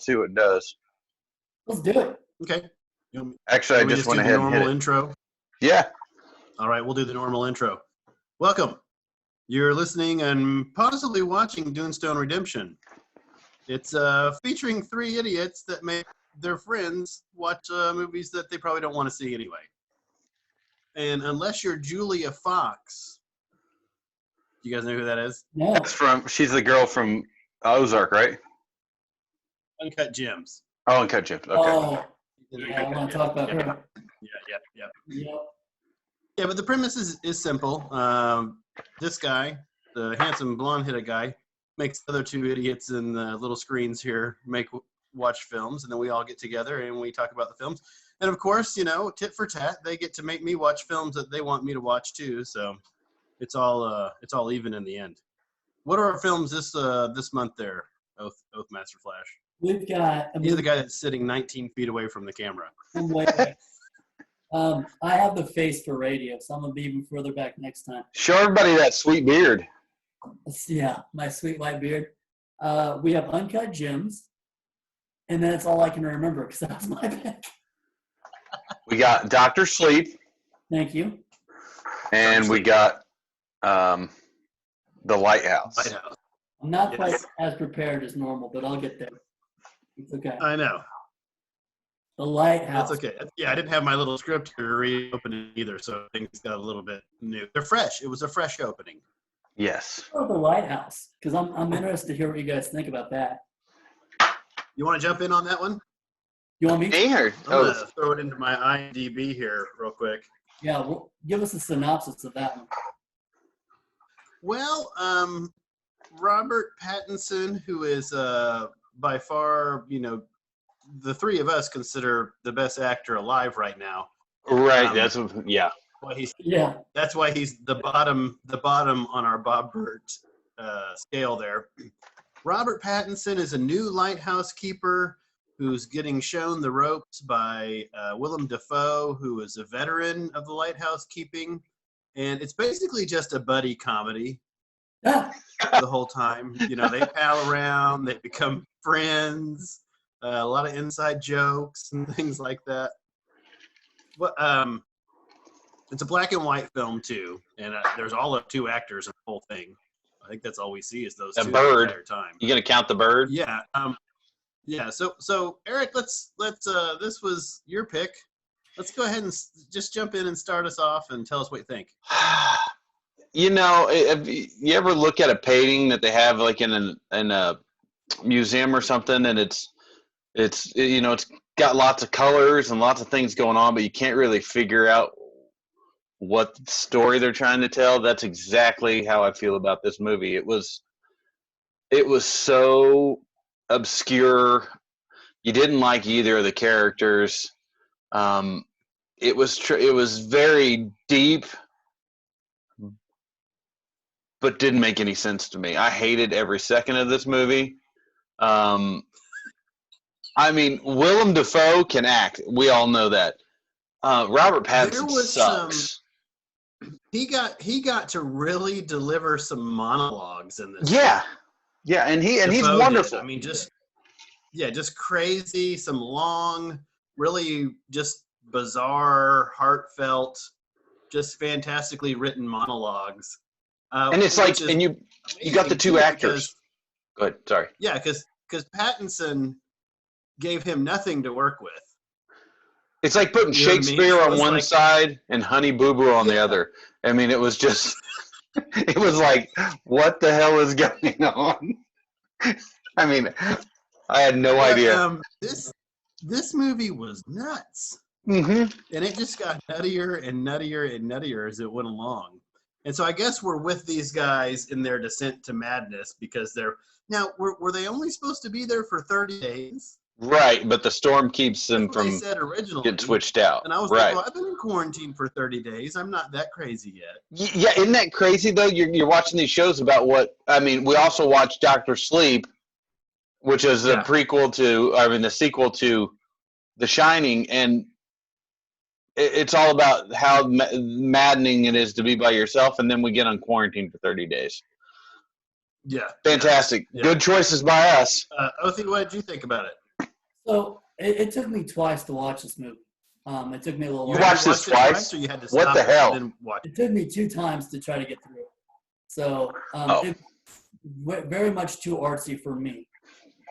see what it does. Let's do it. Okay. Actually, I just went ahead and hit normal it. intro. Yeah. All right, we'll do the normal intro. Welcome. You're listening and possibly watching Dunestone Redemption. It's featuring three idiots that make their friends watch movies that they probably don't want to see anyway. And unless you're Julia Fox, you guys know who that is? No. She's the girl from Ozark, right? Uncut Gems. Oh, Uncut Gems. Okay. Oh, yeah, I want to talk about her. Yeah. Yep. Yeah, but the premise is simple. This guy, the handsome blonde-headed guy, makes the other two idiots in the little screens here watch films, and then we all get together and we talk about the films. And of course, tit for tat, they get to make me watch films that they want me to watch too. So it's all even in the end. What are our films this month there, Oath Master Flash? We've got. He's the guy that's sitting 19 feet away from the camera. I have the face for radio, so I'm gonna be even further back next time. Show everybody that sweet beard. Yeah, my sweet white beard. We have Uncut Gems, and that's all I can remember because that was my pick. We got Dr. Sleep. Thank you. And we got The Lighthouse. I'm not quite as prepared as normal, but I'll get there. It's okay. I know. The Lighthouse. That's okay. Yeah, I didn't have my little script to reopen it either, so things got a little bit new. They're fresh. It was a fresh opening. Yes. The Lighthouse, because I'm interested to hear what you guys think about that. You want to jump in on that one? You want me to? Here. I'm going to throw it into my IMDb here real quick. Yeah, well, give us a synopsis of that one. Well, Robert Pattinson, who is by far, the three of us consider the best actor alive right now. Right. That's why he's the bottom on our Bob Burt scale there. Robert Pattinson is a new lighthouse keeper who's getting shown the ropes by Willem Dafoe, who is a veteran of the lighthouse keeping. And it's basically just a buddy comedy the whole time. They pal around, they become friends, a lot of inside jokes and things like that. But it's a black and white film too, and there's all of two actors in the whole thing. I think that's all we see is those two bird. the entire time. You gonna count the bird? Yeah. So Eric, let's this was your pick. Let's go ahead and just jump in and start us off and tell us what you think. If you ever look at a painting that they have like in a museum or something, and it's got lots of colors and lots of things going on, but you can't really figure out what story they're trying to tell. That's exactly how I feel about this movie. It was so obscure. You didn't like either of the characters. It was very deep, but didn't make any sense to me. I hated every second of this movie. Willem Dafoe can act. We all know that. Robert Pattinson sucks. He got to really deliver some monologues in this. Yeah, and he's wonderful. Just crazy. Some long, really just bizarre, heartfelt, just fantastically written monologues. And it's like, and you got the two actors. Go ahead. Sorry. Yeah, because Pattinson gave him nothing to work with. It's like putting Shakespeare on one side and Honey Boo Boo on the other. It was just, it was like, what the hell is going on? I had no idea. This movie was nuts. Mm-hmm. And it just got nuttier and nuttier and nuttier as it went along. And so I guess we're with these guys in their descent to madness because were they only supposed to be there for 30 days? Right, but the storm keeps them from getting switched out. And I was like, well, I've been in quarantine for 30 days. I'm not that crazy yet. Yeah, isn't that crazy, though? You're watching these shows about we also watched Dr. Sleep, which is the sequel to The Shining, and it's all about how maddening it is to be by yourself, and then we get on quarantine for 30 days. Yeah. Fantastic. Yeah. Good choices by us. Othie, what did you think about it? So it took me twice to watch this movie. It took me a little You while. watched this it twice? or you had to What stop the it hell? and then watch it? It took me 2 times to try to get through it. So it very much too artsy for me.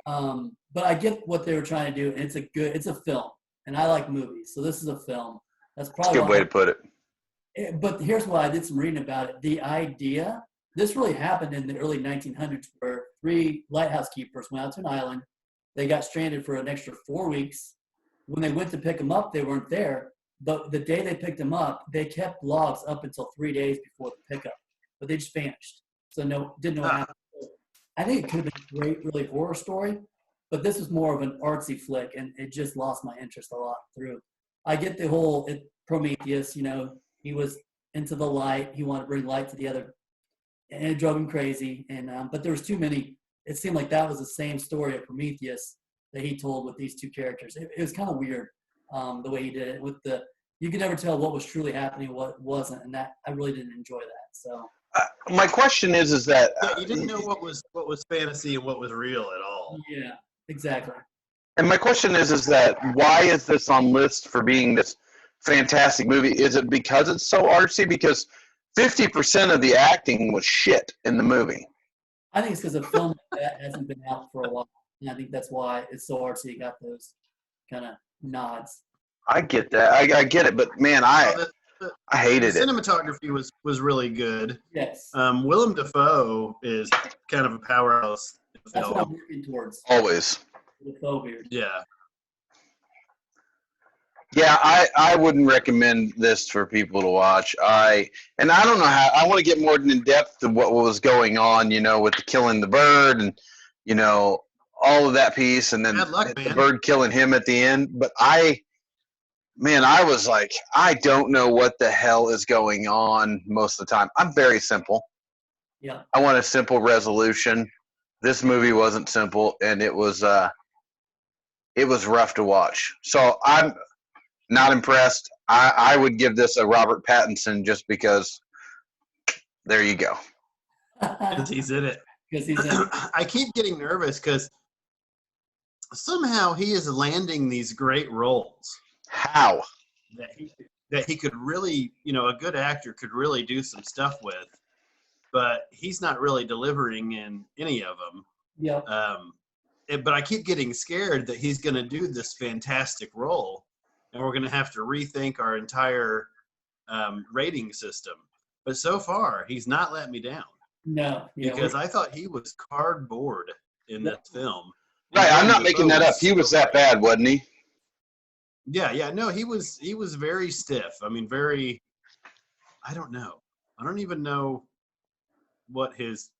But I get what they were trying to do, and it's a film, and I like movies, so this is a film. That's That's a probably good way to put it. But here's why I did some reading about it. The idea, this really happened in the early 1900s, where 3 lighthouse keepers went out to an island. They got stranded for an extra 4 weeks. When they went to pick them up, they weren't there. But the day they picked them up, they kept logs up until 3 days before the pickup, but they just vanished. So didn't know what happened. I think it could have been a great, really horror story, but this was more of an artsy flick, and it just lost my interest a lot through. I get the whole Prometheus, he was into the light. He wanted to bring light to the other, and it drove him crazy. And but there was too many. It seemed like that was the same story of Prometheus that he told with these 2 characters. It was kind of weird the way he did it. You could never tell what was truly happening, what wasn't, and that I really didn't enjoy that. So. My question is that You didn't know what was fantasy and what was real at all. Yeah, exactly. and my question is that why is this on list for being this fantastic movie? Is it because it's so artsy? Because 50% of the acting was shit in the movie. I think it's because a film like that hasn't been out for a while, and I think that's why it's so artsy. It got those kind of nods. I get that. I get it, but man, I hated the it. cinematography was really good. Yes, Willem Dafoe is kind of a powerhouse in the that's what I'm film. working towards. Always. The faux beard. Yeah. Yeah, I wouldn't recommend this for people to watch. I don't know how. I want to get more in depth to what was going on, with the killing the bird and, all of that piece, and then Bad luck, the man. bird killing him at the end. But I was like, I don't know what the hell is going on most of the time. I'm very simple. Yeah. I want a simple resolution. This movie wasn't simple, and it was rough to watch. So I'm not impressed. I would give this a Robert Pattinson just because. There you go. Because he's in it. Because he's in. I keep getting nervous because somehow he is landing these great roles How? that he could really, a good actor could really do some stuff with, but he's not really delivering in any of them. Yeah. But I keep getting scared that he's going to do this fantastic role, and we're going to have to rethink our entire rating system. But so far, he's not let me down. No. Yeah, Because I thought he was cardboard in this film. Right, I'm not Willem making Dafoe that up. He was that bad, wasn't he? Yeah. No, he was very stiff. I mean, very. I don't know. I don't even know what his.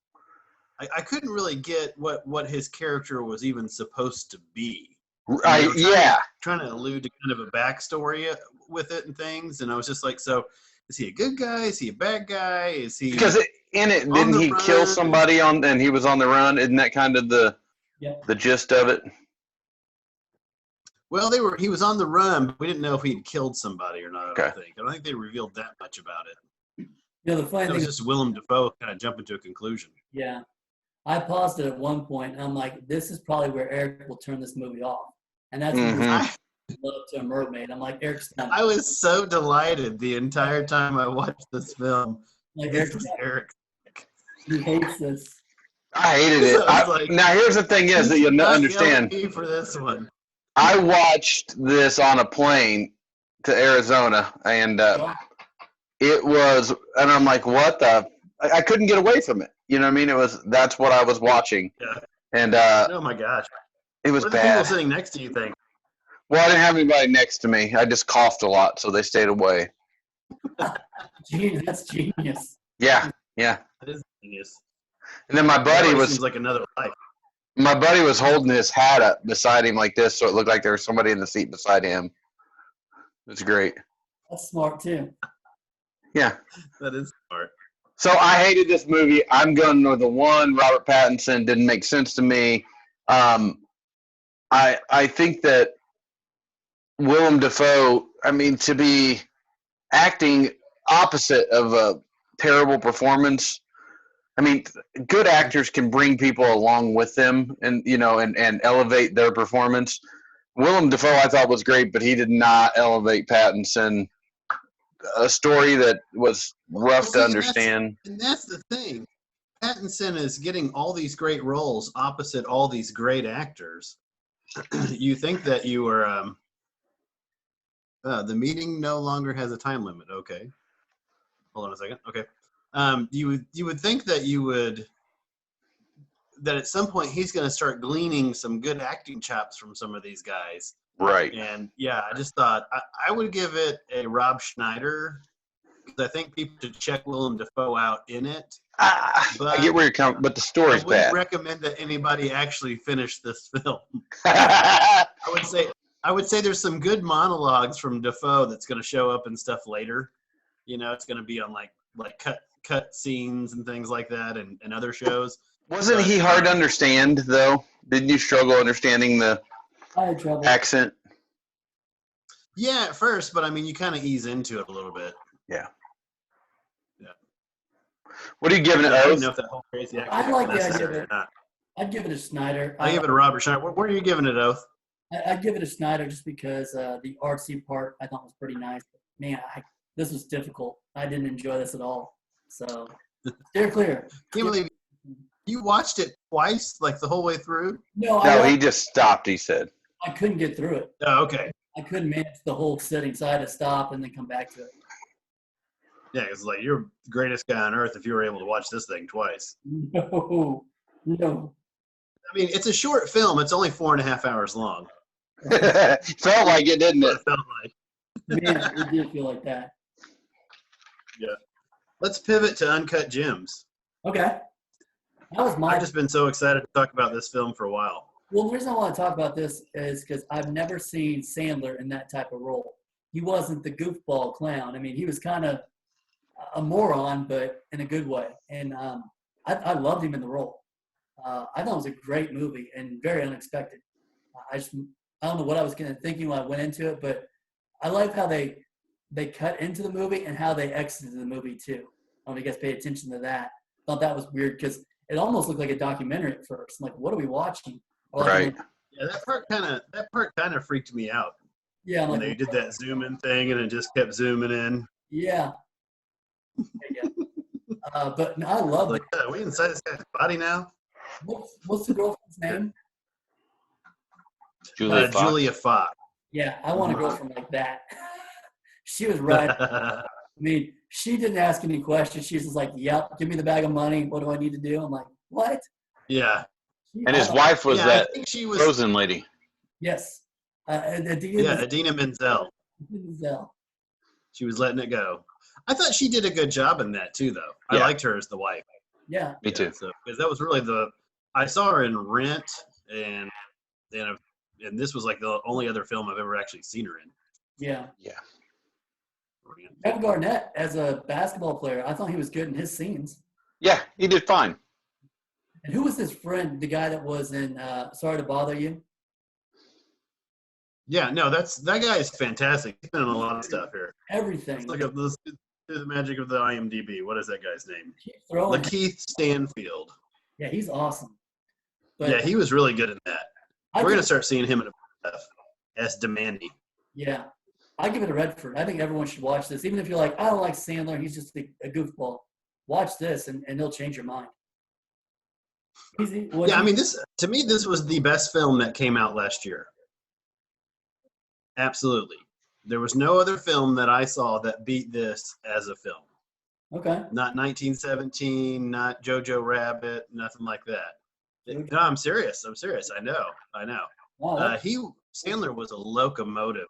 I couldn't really get what his character was even supposed to be. Trying to allude to kind of a backstory with it and things, and I was just like, so is he a good guy? Is he a bad guy? Is he? Because didn't he kill somebody and he was on the run? Isn't that kind of the gist of it? Well, he was on the run, but we didn't know if he'd killed somebody or not. Okay. I don't think they revealed that much about it. the funny It thing was is, just Willem Dafoe kind of jumping to a conclusion. yeah, I paused it at one point, and I'm like, this is probably where Eric will turn this movie off, and that's when Mhm. he love to a mermaid. I'm like, Eric's done. I was so delighted the entire time I watched this film. Like This is Eric. he hates this. I hated it. I was like, now, here's the thing is that you'll Not understand. guilty for this one. I watched this on a plane to Arizona, and it was, and I'm like, what the? I couldn't get away from it. You know what I mean? That's what I was watching. Yeah. And Oh my gosh. it was What did the bad. people sitting next to you think? Well, I didn't have anybody next to me. I just coughed a lot, so they stayed away. That's genius. Yeah. That is genius. And then my buddy It was seems like another life. holding his hat up beside him like this, so it looked like there was somebody in the seat beside him. It's great. That's smart too. Yeah. That is smart. So I hated this movie. I'm going to the one. Robert Pattinson didn't make sense to me. I think that Willem Dafoe, to be acting opposite of a terrible performance. Good actors can bring people along with them and elevate their performance. Willem Dafoe I thought was great, but he did not elevate Pattinson. A story that was rough to understand. And that's the thing. Pattinson is getting all these great roles opposite all these great actors. You think that you were the meeting no longer has a time limit. Okay. Hold on a second. Okay. You would think that that at some point he's going to start gleaning some good acting chops from some of these guys. Right. And yeah, I just thought I would give it a Rob Schneider, because I think people should check Willem Dafoe out in it. I get where you're coming, but the story's I wouldn't bad. recommend that anybody actually finish this film. I would say there's some good monologues from Dafoe that's going to show up and stuff later. You know, it's going to be on like cut scenes and things like that, and other shows. Wasn't he hard to understand though? Didn't you struggle understanding the I had trouble. accent? Yeah, at first, but I mean, you kind of ease into it a little bit. Yeah. Yeah. What are you giving it, I don't Oath? know if that whole crazy accent I like is the idea necessary of or it. not. I'd give it a Snyder. I give it a Robert Schneider. Where are you giving it, Oath? I'd give it a Snyder just because the artsy part I thought was pretty nice. But man, this was difficult. I didn't enjoy this at all. So steer clear. Can't believe you watched it twice, like the whole way through. No, he just stopped, he said. I couldn't get through it. Oh, okay. I couldn't manage the whole sitting, so I had to stop and then come back to it. Yeah, it's like you're the greatest guy on earth if you were able to watch this thing twice. No. I mean, it's a short film. It's only 4.5 hours long. Felt like it, didn't it? It felt like. Man, it did feel like that. Yeah. Let's pivot to Uncut Gems. Okay. That was my. I've just been so excited to talk about this film for a while. Well, the reason I want to talk about this is because I've never seen Sandler in that type of role. He wasn't the goofball clown. I mean, he was kind of a moron, but in a good way. And I loved him in the role. I thought it was a great movie and very unexpected. I don't know what I was kind of thinking when I went into it, but I like how they cut into the movie and how they exited the movie too. I don't know if you guys paid attention to that. I thought that was weird because it almost looked like a documentary at first. Like, what are we watching? Or Right. Yeah, that part kind of freaked me out. Yeah. When they did that zoom in thing and it just kept zooming in. Yeah. But no, I love Like, it. are we inside this guy's body now? What's the girlfriend's name? Julia Fox. Yeah, I want a girlfriend like that. She was right. I mean, she didn't ask any questions. She was just like, yep, give me the bag of money. What do I need to do? I'm like, what? Yeah. And his wife was that I think she was, Frozen lady. Yes. Idina Menzel. Menzel. She was letting it go. I thought she did a good job in that too, though. I Yeah. liked her as the wife. Yeah. Me too. So, because that was really I saw her in Rent, and this was like the only other film I've ever actually seen her in. Yeah. Yeah. Kevin Garnett, as a basketball player, I thought he was good in his scenes. Yeah, he did fine. And who was his friend, the guy that was in Sorry to Bother You? Yeah, no, that guy is fantastic. He's been in a lot of stuff here. Everything. Let's do the magic of the IMDb. What is that guy's name? Throwing. Lakeith Stanfield. Yeah, he's awesome. But Yeah, he was really good in that. I We're going to think- start seeing him in stuff as Demandy. Yeah. I give it a Redford. I think everyone should watch this. Even if you're like, I don't like Sandler, he's just a goofball. Watch this, and he'll change your mind. Yeah, I mean, to me, this was the best film that came out last year. Absolutely. There was no other film that I saw that beat this as a film. Okay. Not 1917, not Jojo Rabbit, nothing like that. Okay. No, I'm serious. I know. Wow, Sandler was a locomotive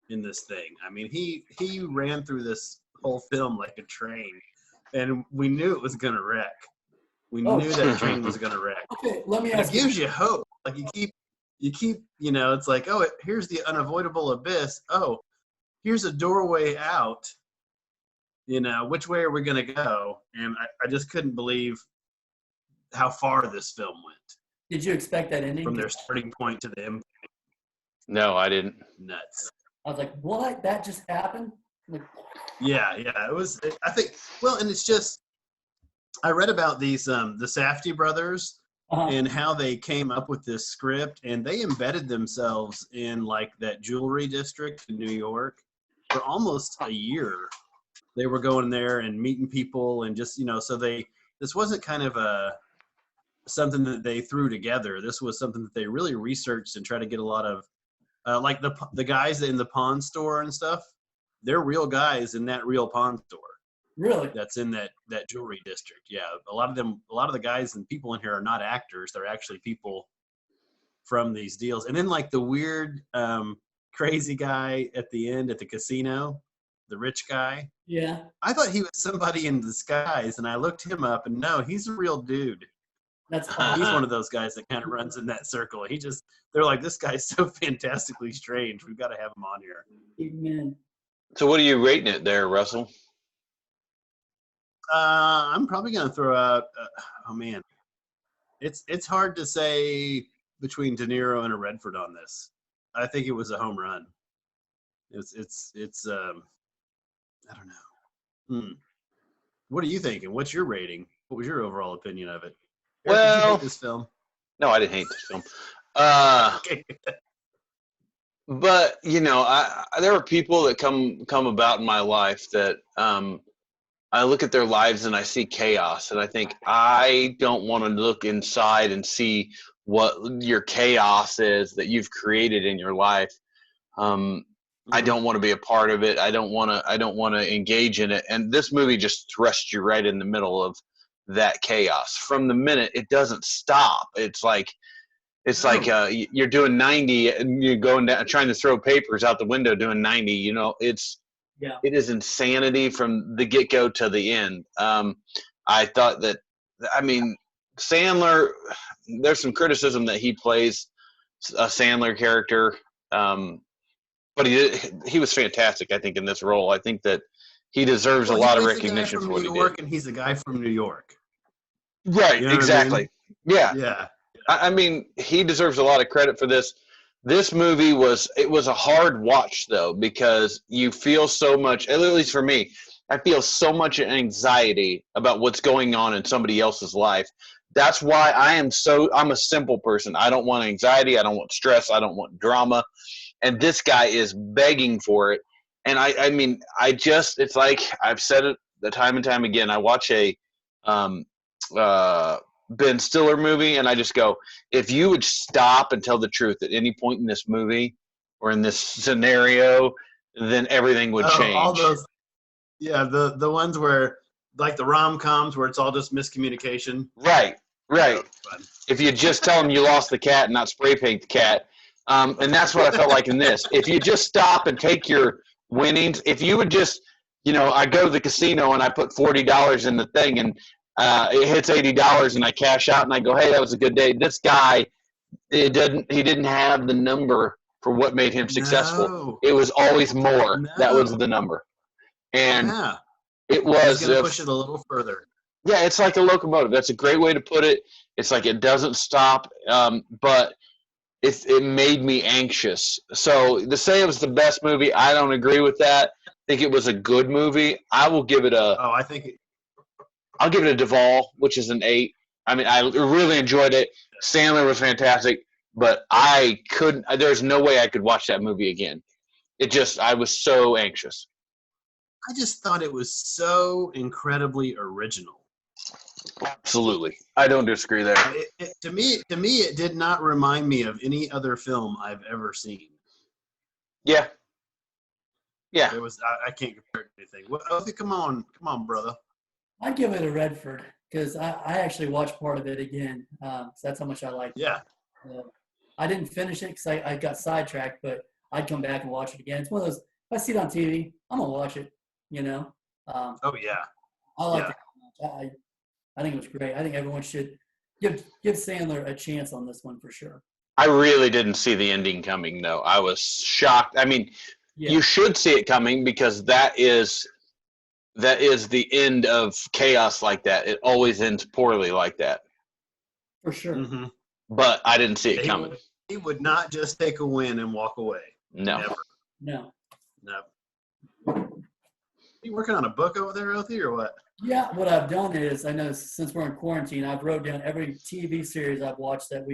in this thing. I mean, he ran through this whole film like a train, and we knew it was going to wreck. We knew that train was going to wreck. okay, let me And ask it gives you hope. Like you keep, it's like, oh, here's the unavoidable abyss. Oh, here's a doorway out. Which way are we going to go? And I just couldn't believe how far this film went. Did you expect that ending? From their starting point to the end. No, I didn't. Nuts. I was like, what? That just happened? Like, Yeah. It was, I think, well, and it's just, I read about these, the Safdie brothers, and how they came up with this script, and they embedded themselves in like that jewelry district in New York for almost a year. They were going there and meeting people, and just so this wasn't kind of something that they threw together. This was something that they really researched and tried to get a lot of like the guys in the pawn store and stuff. They're real guys in that real pawn store. Really? That's in that jewelry district. Yeah, a lot of the guys and people in here are not actors. They're actually people from these deals. And then like the weird, crazy guy at the end at the casino, the rich guy. Yeah. I thought he was somebody in disguise, and I looked him up, and no, he's a real dude. That's He's awesome. one of those guys that kind of runs in that circle. They're like, this guy's so fantastically strange. We've got to have him on here. Amen. So what are you rating it there, Russell? I'm probably going to throw out. Oh man, it's hard to say between De Niro and a Redford on this. I think it was a home run. It's I don't know. What are you thinking? What's your rating? What was your overall opinion of it? Eric, did you hate this film? No, I didn't hate this film. Okay. But there are people that come about in my life that I look at their lives and I see chaos, and I think I don't want to look inside and see what your chaos is that you've created in your life. I don't want to be a part of it. I don't want to engage in it. And this movie just thrusts you right in the middle of that chaos. From the minute, it doesn't stop. It's like you're doing 90 and you're going down trying to throw papers out the window doing 90. It is insanity from the get-go to the end. I thought that, Sandler, there's some criticism that he plays a Sandler character, but he was fantastic, I think, in this role. I think that he deserves a lot of recognition for what he did. And he's a guy from New York. Right, exactly. I mean? Yeah. I mean, he deserves a lot of credit for this. This movie was a hard watch, though, because you feel so much, at least for me, I feel so much anxiety about what's going on in somebody else's life. That's why I'm a simple person. I don't want anxiety. I don't want stress. I don't want drama. And this guy is begging for it. And it's like I've said it time and time again. I watch a Ben Stiller movie, and I just go, if you would stop and tell the truth at any point in this movie or in this scenario, then everything would change. All those, the ones where, like the rom-coms where it's all just miscommunication. Right. If you just tell them you lost the cat and not spray paint the cat, and that's what I felt like in this. If you just stop and take your winnings, if you would just, I go to the casino and I put $40 in the thing and it hits $80 and I cash out and I go, hey, that was a good day. This guy, he didn't have the number for what made him successful. No. It was always more. No. That was the number. And it was going to push it a little further. Yeah, it's like a locomotive. That's a great way to put it. It's like it doesn't stop, but it made me anxious. So to say it was the best movie, I don't agree with that. I think it was a good movie. I will give it I'll give it a Duvall, which is an 8. I mean, I really enjoyed it. Sandler was fantastic, but there's no way I could watch that movie again. I was so anxious. I just thought it was so incredibly original. Absolutely. I don't disagree there. To me, it did not remind me of any other film I've ever seen. Yeah. I can't compare it to anything. Well, okay, come on, brother. I'd give it a Redford because I actually watched part of it again. So that's how much I liked it. Yeah. I didn't finish it because I got sidetracked, but I'd come back and watch it again. It's one of those, if I see it on TV, I'm going to watch it, Oh, yeah. I like it. I think it was great. I think everyone should give Sandler a chance on this one for sure. I really didn't see the ending coming, though. I was shocked. I mean, you should see it coming because that is the end of chaos like that. It always ends poorly like that. For sure. Mm-hmm. But I didn't see it coming. He would not just take a win and walk away. No. Never. No. You working on a book over there, Othie, or what? Yeah, what I've done is, I know since we're in quarantine, I've wrote down every TV series I've watched that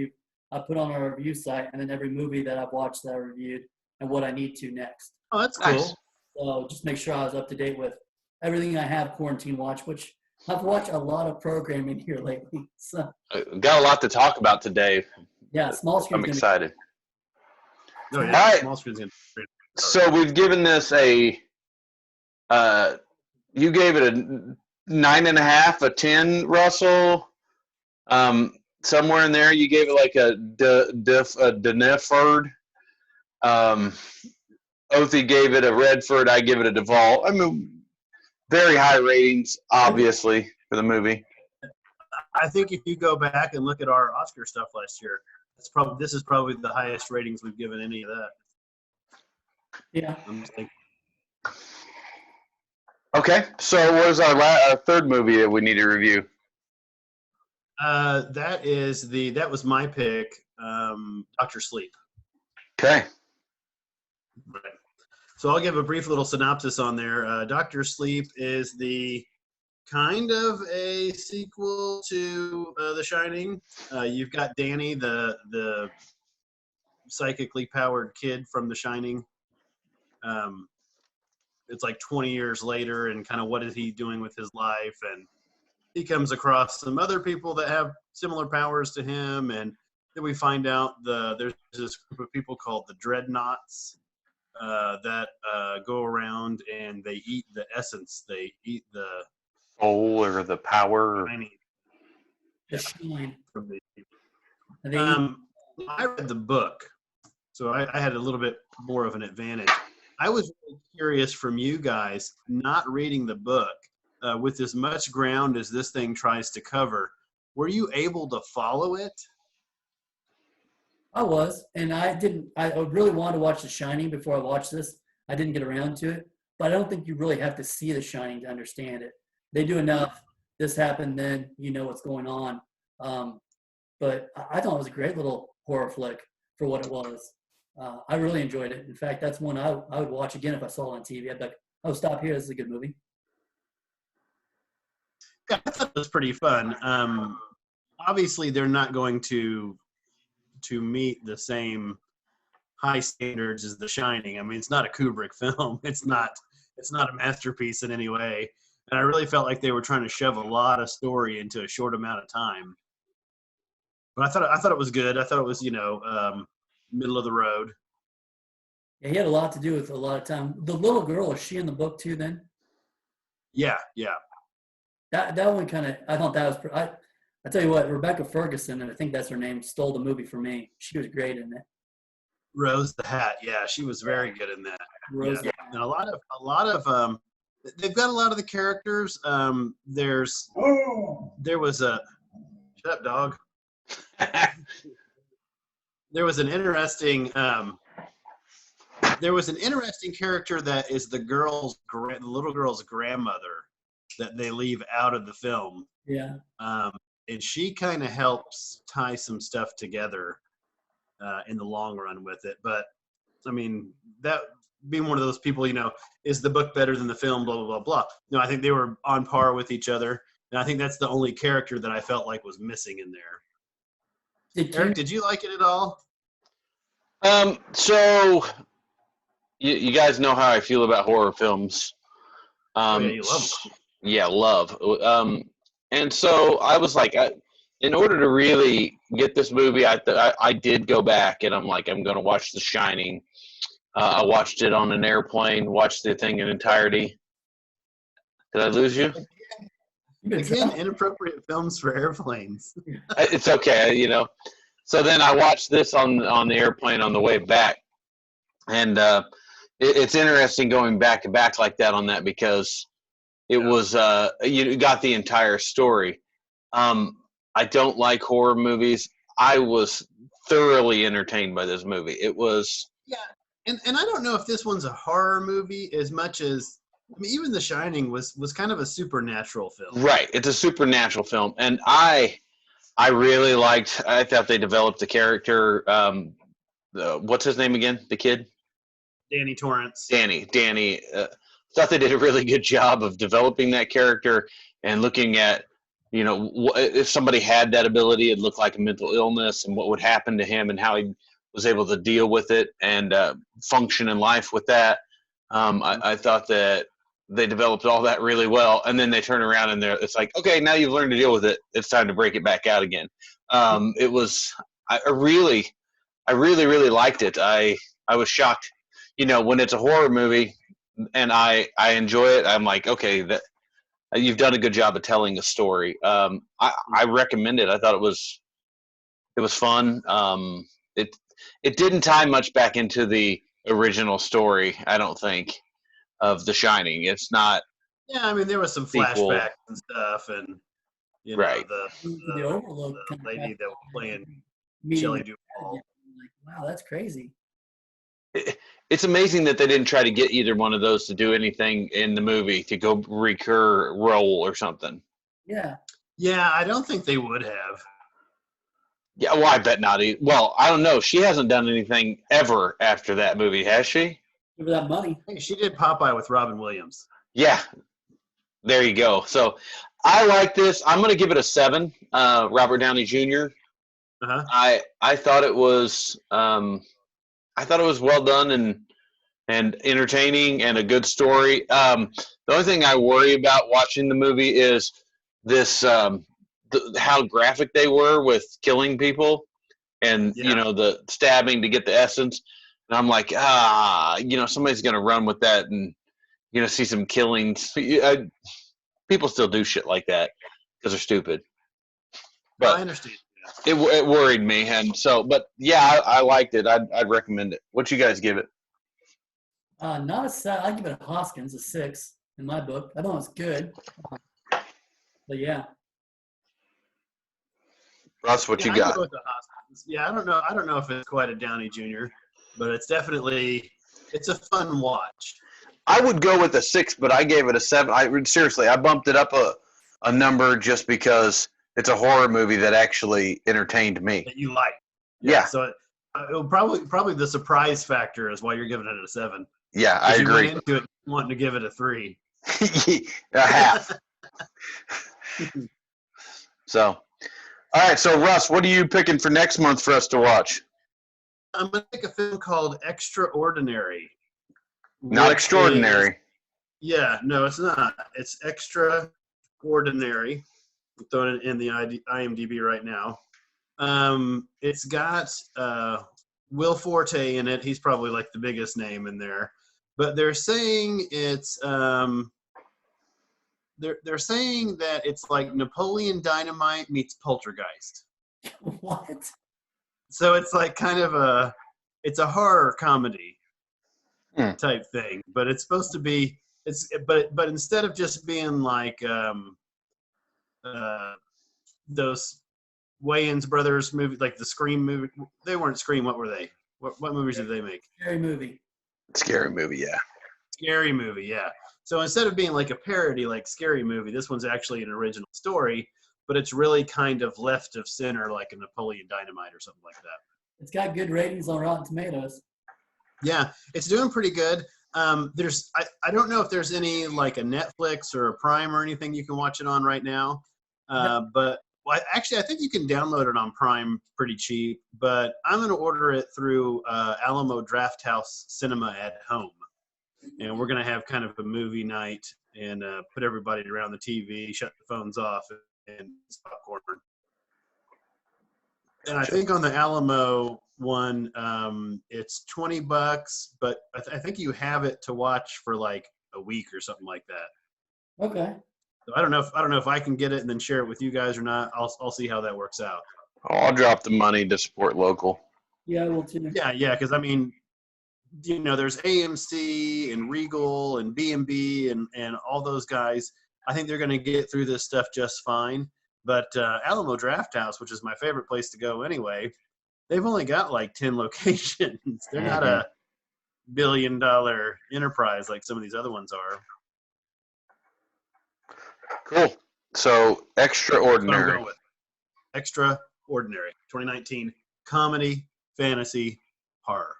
I put on our review site, and then every movie that I've watched that I reviewed, and what I need to next. Oh, that's Nice. cool. So just make sure I was up to date with everything I have quarantine watch, which I've watched a lot of programming here lately. So Got a lot to talk about today. yeah, small screen. I'm excited. Oh, yeah. All right. Small screen's gonna be great. So we've given this a. You gave it a 9.5, a 10, Russell. Somewhere in there, you gave it like a Deniford. Othie gave it a Redford. I give it a Duvall. I mean, very high ratings, obviously, for the movie. I think if you go back and look at our Oscar stuff last year, this is probably the highest ratings we've given any of that. Yeah. I'm just thinking. Okay, so what is our third movie that we need to review? That was my pick, Dr. Sleep. Okay. Right. So I'll give a brief little synopsis on there. Dr. Sleep is the kind of a sequel to The Shining. You've got Danny, the psychically powered kid from The Shining. It's like 20 years later, and kind of what is he doing with his life? And he comes across some other people that have similar powers to him, and then we find out there's this group of people called the Dreadnoughts that go around and they eat the essence. They eat the Soul or the power. The Shine. From these people. I I read the book, so I had a little bit more of an advantage. I was really curious from you guys, not reading the book, with as much ground as this thing tries to cover, were you able to follow it? I was, and I didn't. I really wanted to watch The Shining before I watched this. I didn't get around to it, but I don't think you really have to see The Shining to understand it. They do enough. This happened, then you know what's going on. But I thought it was a great little horror flick for what it was. I really enjoyed it. In fact, that's one I would watch again if I saw it on TV. I'd be like, "Oh, stop here! This is a good movie." Yeah, I thought it was pretty fun. Obviously, they're not going to meet the same high standards as The Shining. I mean, it's not a Kubrick film. It's not a masterpiece in any way. And I really felt like they were trying to shove a lot of story into a short amount of time. But I thought it was good. I thought it was middle of the road. Yeah, he had a lot to do with a lot of time. The little girl, is she in the book too? Then Yeah. that one kind of, I thought that was. I tell you what, Rebecca Ferguson, and I think that's her name, stole the movie for me. She was great in it. Rose the Hat. Yeah, she was very good in that. Rose Yeah. And a lot of they've got a lot of the characters. There was a shut up, dog. There was an interesting character that is the little girl's grandmother that they leave out of the film. Yeah. And she kind of helps tie some stuff together in the long run with it. But I mean, that being one of those people, is the book better than the film? Blah blah blah blah. No, I think they were on par with each other, and I think that's the only character that I felt like was missing in there. Eric, did you like it at all? So you guys know how I feel about horror films. Yeah, you love them. Yeah, love. And so I was like, in order to really get this movie, I did go back and I'm like, I'm going to watch The Shining. I watched it on an airplane, watched the thing in entirety. Did I lose you? Again, inappropriate films for airplanes. It's okay, So then I watched this on the airplane on the way back. And it's interesting going back to back like that on that because it was you got the entire story. I don't like horror movies. I was thoroughly entertained by this movie. It was and I don't know if this one's a horror movie as much as even The Shining was kind of a supernatural film. Right, it's a supernatural film, and I really liked. I thought they developed the character. What's his name again? The kid. Danny Torrance. Danny. thought they did a really good job of developing that character and looking at, if somebody had that ability, it looked like a mental illness and what would happen to him and how he was able to deal with it and function in life with that. I thought that they developed all that really well, and then they turn around and it's like, okay, now you've learned to deal with it. It's time to break it back out again. I really, really liked it. I was shocked, when it's a horror movie and I enjoy it. I'm like, okay, that you've done a good job of telling a story. I recommend it. I thought it was fun. It didn't tie much back into the original story, I don't think, of The Shining. It's not. Yeah, I mean, there was some sequel. flashbacks and stuff, and Right. The Overlook the lady that was playing meeting Shelley with- Duvall. Like, wow, that's crazy. It's amazing that they didn't try to get either one of those to do anything in the movie to go recur role or something. Yeah. Yeah, I don't think they would have. Yeah, well, I bet not. Well, I don't know. She hasn't done anything ever after that movie, has she? Give her that money. Hey, she did Popeye with Robin Williams. Yeah. There you go. So I like this. I'm going to give it a 7. Robert Downey Jr. Uh-huh. I thought it was well done and entertaining and a good story. The only thing I worry about watching the movie is this how graphic they were with killing people and the stabbing to get the essence. And I'm like, somebody's going to run with that and see some killings. People still do shit like that because they're stupid. But I understand. It worried me, and so, but yeah, I liked it. I'd recommend it. What you guys give it? Not a 7. I give it a Hoskins, a 6 in my book. I thought it was good. But yeah. Russ, what you I got? go with the Hoskins. Yeah, I don't know if it's quite a Downey Jr., but it's a fun watch. I would go with a 6, but I gave it a 7. I bumped it up a number just because it's a horror movie that actually entertained me. That you like. Yeah. So it'll probably the surprise factor is why you're giving it a 7. Yeah, I agree. You went into it wanting to give it a 3. A half. So, all right. So, Russ, what are you picking for next month for us to watch? I'm going to pick a film called Extraordinary. Not Extraordinary. No, it's not. It's Extraordinary. I'm throwing it in the IMDb right now. It's got Will Forte in it. He's probably like the biggest name in there. But they're saying it's they're saying that it's like Napoleon Dynamite meets Poltergeist. What? So it's like kind of it's a horror comedy type thing, but it's supposed to be but instead of just being like those Wayans brothers movie, like the Scream movie. They weren't Scream. What were they? What movies did they make? Scary movie. Scary movie, yeah. Scary movie, yeah. So instead of being like a parody like Scary Movie, this one's actually an original story, but it's really kind of left of center like a Napoleon Dynamite or something like that. It's got good ratings on Rotten Tomatoes. Yeah, it's doing pretty good. I don't know if there's any like a Netflix or a Prime or anything you can watch it on right now. But actually, I think you can download it on Prime pretty cheap. But I'm going to order it through Alamo Drafthouse Cinema at Home. And we're going to have kind of a movie night and put everybody around the TV, shut the phones off, and popcorn. And I think on the Alamo one, it's $20, but I think you have it to watch for like a week or something like that. Okay. So I don't know if I can get it and then share it with you guys or not. I'll see how that works out. Oh, I'll drop the money to support local. Yeah, I will too. Yeah, because I mean, there's AMC and Regal and B&B and all those guys. I think they're going to get through this stuff just fine. But Alamo Drafthouse, which is my favorite place to go anyway, they've only got like 10 locations. They're not a billion-dollar enterprise like some of these other ones are. Cool. So, Extraordinary. That's what I'm going with. Extraordinary. 2019 comedy, fantasy, horror.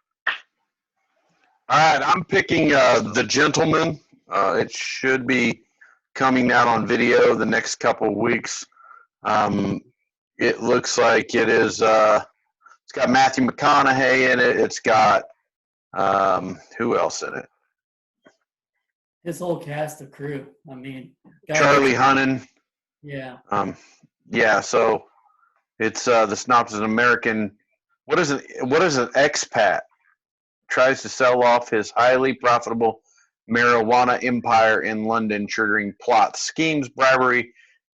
All right, I'm picking The Gentleman. It should be coming out on video the next couple of weeks. It looks like it is. It's got Matthew McConaughey in it. It's got who else in it? His whole cast of crew. I mean, Charlie Hunnam. Yeah. Yeah. So it's the synopsis: an American. What is an expat tries to sell off his highly profitable marijuana empire in London, triggering plots, schemes, bribery,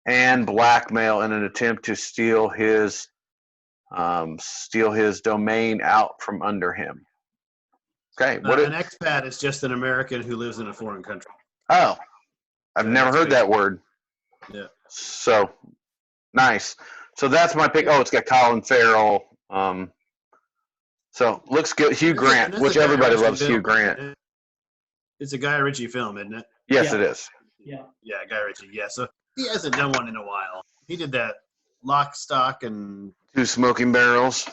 and blackmail in an attempt to steal his domain out from under him. Okay, an expat is just an American who lives in a foreign country. Oh, I've never heard that word. Yeah. So nice. So that's my pick. Oh, it's got Colin Farrell. So looks good. Hugh Grant, which everybody loves. Hugh Grant. It's a Guy Ritchie film, isn't it? Yes, it is. Yeah. Yeah, Guy Ritchie. Yeah, so he hasn't done one in a while. He did that Lock, Stock, and Two Smoking Barrels.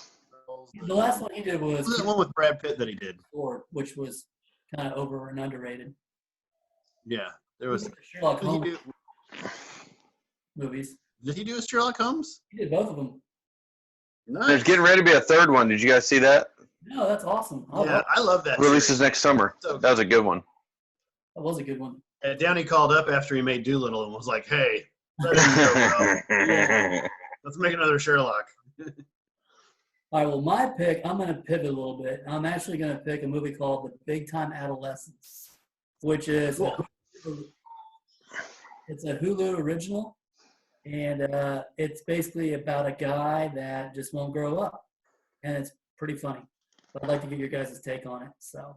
The last one he did was What was that one with Brad Pitt that he did? Ford, which was kind of over and underrated. Yeah, there was. Sherlock Holmes movies. Did he do a Sherlock Holmes? He did both of them. Nice. There's getting ready to be a third one. Did you guys see that? No, that's awesome. I love that. Releases next summer. So that was a good one. That was a good one. Downey called up after he made Doolittle and was like, "Hey, let him go, bro. Let's make another Sherlock." All right, well, my pick, I'm going to pivot a little bit. I'm actually going to pick a movie called The Big Time Adolescence, which is it's a Hulu original, and it's basically about a guy that just won't grow up, and it's pretty funny. But I'd like to get your guys' take on it. So,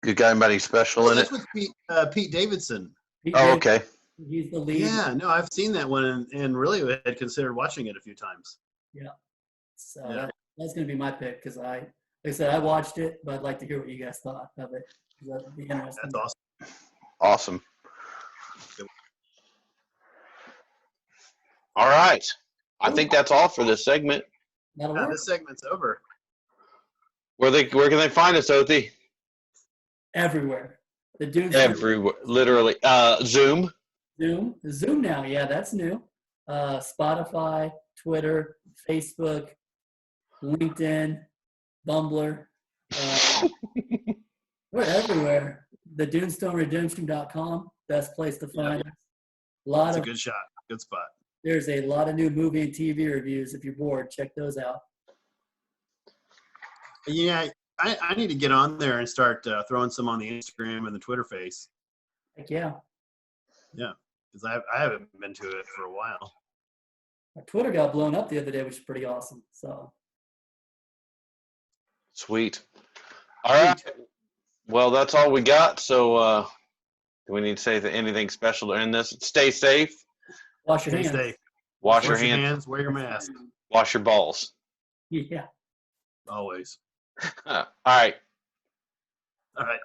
Good guy, anybody special in it? That's with Pete Davidson. Okay. He's the lead. Yeah, no, I've seen that one and really had considered watching it a few times. Yeah. So that's going to be my pick because like I said, I watched it, but I'd like to hear what you guys thought of it. That'd be interesting. That's awesome. Awesome. All right. I think that's all for this segment. That'll work. This segment's over. Where can they find us, Othie? Everywhere. The Dune. Everywhere. Literally. Zoom. Zoom now. Yeah, that's new. Spotify, Twitter, Facebook, LinkedIn, Bumbler. We're everywhere. The DunestoneRedemption.com. Best place to find us. That's a good shot. Good spot. There's a lot of new movie and TV reviews. If you're bored, check those out. Yeah, I need to get on there and start throwing some on the Instagram and the Twitter face. Heck yeah. Yeah, because I haven't been to it for a while. Our Twitter got blown up the other day, which is pretty awesome. So. Sweet. All right. Well, that's all we got. So do we need to say anything special to end this? Stay safe. Wash your hands. Safe. Wash your hands. Wear your mask. Wash your balls. Yeah. Always. All right. All right.